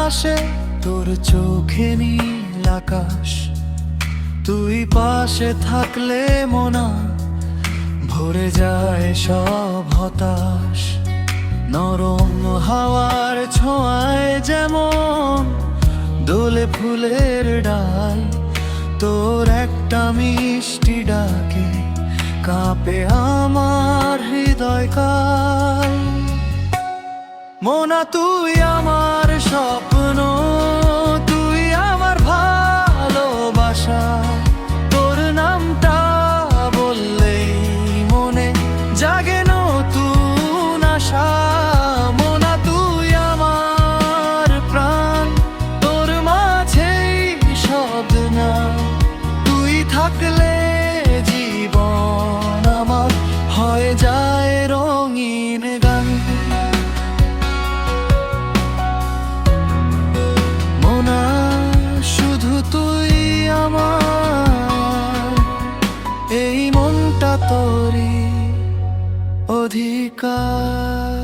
ভাসে তোর চোখে নীল আকাশ। তুই পাশে থাকলে মনা ভরে যায় সব হতাশ। নরম হাওয়ার ছোঁয়ায় যেমন দোলে ফুলের ডাল, তোর একটা মিষ্টি ডাকে কাঁপে আমার হৃদয় কাল। মোনা তুই আমার স্বপ্ন, তুই আমার ভালোবাসা। তোর নামটা বললেই মনে জাগে নতুন আশা। মোনা তুই আমার প্রাণ, তোর মাঝেই সব না। তুই থাকলে জীবন আমার হয়ে যায় রঙিন গান। মোনা শুধু তুই আমার, এই মনটা তোরই অধিকার।